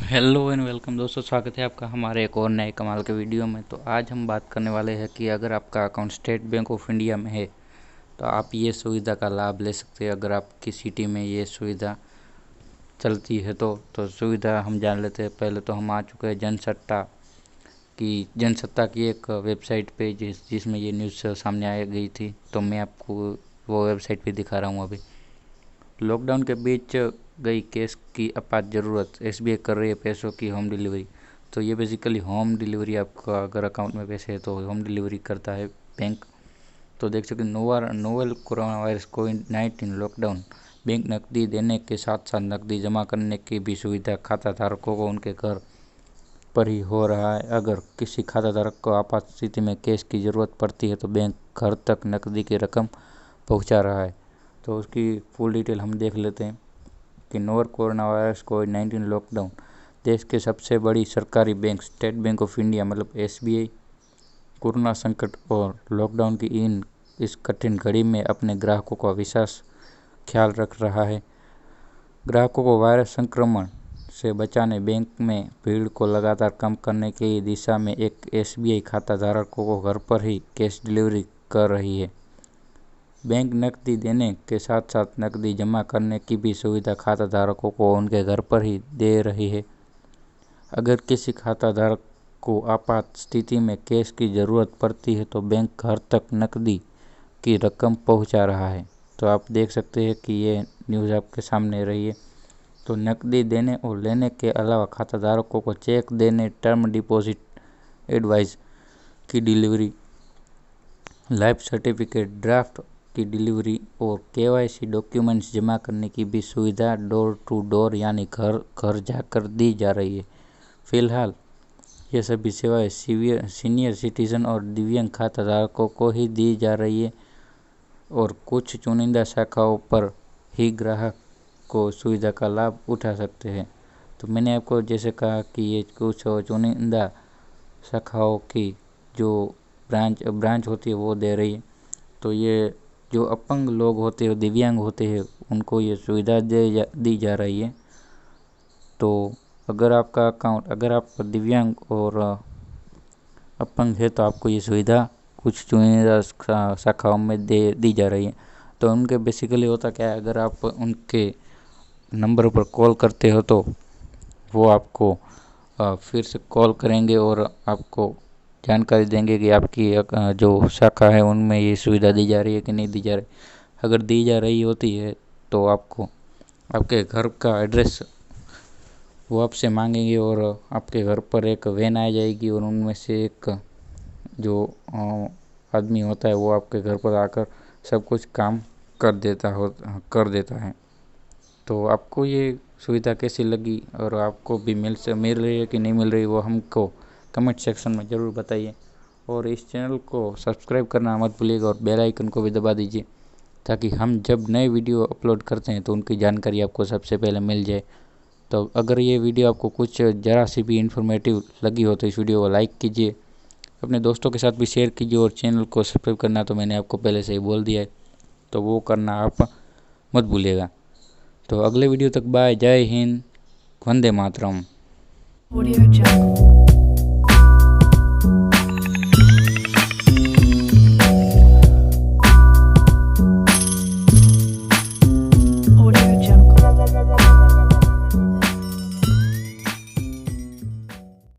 Hello and welcome दोस्तों, स्वागत है आपका हमारे एक और नए कमाल के वीडियो में। तो आज हम बात करने वाले हैं कि अगर आपका account state bank of India में है तो आप ये सुविधा का लाभ ले सकते हैं। अगर आपकी सिटी में ये सुविधा चलती है तो सुविधा हम जान लेते हैं। पहले तो हम आ चुके हैं जनसत्ता की एक वेबसाइट पे जिसमें ये न्यूज़ सामने आ गई थी। तो मैं आपको वो वेबसाइट पे दिखा रहा हूँ। अभी लॉकडाउन के बीच गई कैश की आपात ज़रूरत, एसबीआई कर रही है पैसों की होम डिलीवरी। तो ये बेसिकली होम डिलीवरी, आपका अगर अकाउंट में पैसे है तो होम डिलीवरी करता है बैंक। तो देख सकते नोवेल कोरोना वायरस कोविड-19 लॉकडाउन, बैंक नकदी देने के साथ साथ नकदी जमा करने की भी सुविधा खाता धारकों को उनके घर पर ही हो रहा है। अगर किसी खाता धारक को आपात स्थिति में कैश की ज़रूरत पड़ती है तो बैंक घर तक नकदी की रकम पहुंचा रहा है। तो उसकी फुल डिटेल हम देख लेते हैं कि नोवेल कोरोना वायरस कोविड-19 लॉकडाउन, देश के सबसे बड़ी सरकारी bank state bank of India मतलब एसबीआई कोरोना संकट और लॉकडाउन की इस कठिन घड़ी में अपने ग्राहकों का विशेष ख्याल रख रहा है। ग्राहकों को वायरस संक्रमण से बचाने बैंक में भीड़ को लगातार कम करने की दिशा में एक एसबीआई खाता धारकों को घर पर ही कैश डिलीवरी कर रही है। बैंक नकदी देने के साथ साथ नकदी जमा करने की भी सुविधा खाता धारकों को उनके घर पर ही दे रही है। अगर किसी खाता धारक को आपात स्थिति में कैश की ज़रूरत पड़ती है तो बैंक घर तक नकदी की रकम पहुंचा रहा है। तो आप देख सकते हैं कि ये न्यूज़ आपके सामने रही है। तो नकदी देने और लेने के अलावा खाता धारकों को चेक देने, टर्म डिपॉजिट एडवाइस की डिलीवरी, लाइफ सर्टिफिकेट ड्राफ्ट की डिलीवरी और केवाईसी डॉक्यूमेंट्स जमा करने की भी सुविधा डोर टू डोर यानी घर घर जाकर दी जा रही है। फिलहाल ये सभी सेवाएं सीनियर सिटीजन और दिव्यांग खाता धारकों को ही दी जा रही है और कुछ चुनिंदा शाखाओं पर ही ग्राहक को सुविधा का लाभ उठा सकते हैं। तो मैंने आपको जैसे कहा कि ये कुछ चुनिंदा शाखाओं की जो ब्रांच होती है वो दे रही है। तो ये जो अपंग लोग होते हैं, दिव्यांग होते हैं, उनको ये सुविधा दी जा रही है। तो अगर आप दिव्यांग और अपंग है तो आपको ये सुविधा कुछ चुनिंदा शाखाओं में दी जा रही है। तो उनके बेसिकली होता क्या है, अगर आप उनके नंबर पर कॉल करते हो तो वो आपको फिर से कॉल करेंगे और आपको जानकारी देंगे कि आपकी जो शाखा है उनमें ये सुविधा दी जा रही है कि नहीं दी जा रही। अगर दी जा रही होती है तो आपको आपके घर का एड्रेस वो आपसे मांगेंगे और आपके घर पर एक वैन आ जाएगी और उनमें से एक जो आदमी होता है वो आपके घर पर आकर सब कुछ काम कर देता है। तो आपको ये सुविधा कैसी लगी और आपको भी मिल रही है कि नहीं मिल रही, वो हमको कमेंट सेक्शन में ज़रूर बताइए। और इस चैनल को सब्सक्राइब करना मत भूलिएगा और बेल आइकन को भी दबा दीजिए ताकि हम जब नए वीडियो अपलोड करते हैं तो उनकी जानकारी आपको सबसे पहले मिल जाए। तो अगर ये वीडियो आपको कुछ ज़रा सी भी इन्फॉर्मेटिव लगी हो तो इस वीडियो को लाइक कीजिए, अपने दोस्तों के साथ भी शेयर कीजिए और चैनल को सब्सक्राइब करना तो मैंने आपको पहले से ही बोल दिया है, तो वो करना आप मत भूलिएगा। तो अगले वीडियो तक बाय, जय हिंद, वंदे मातरम।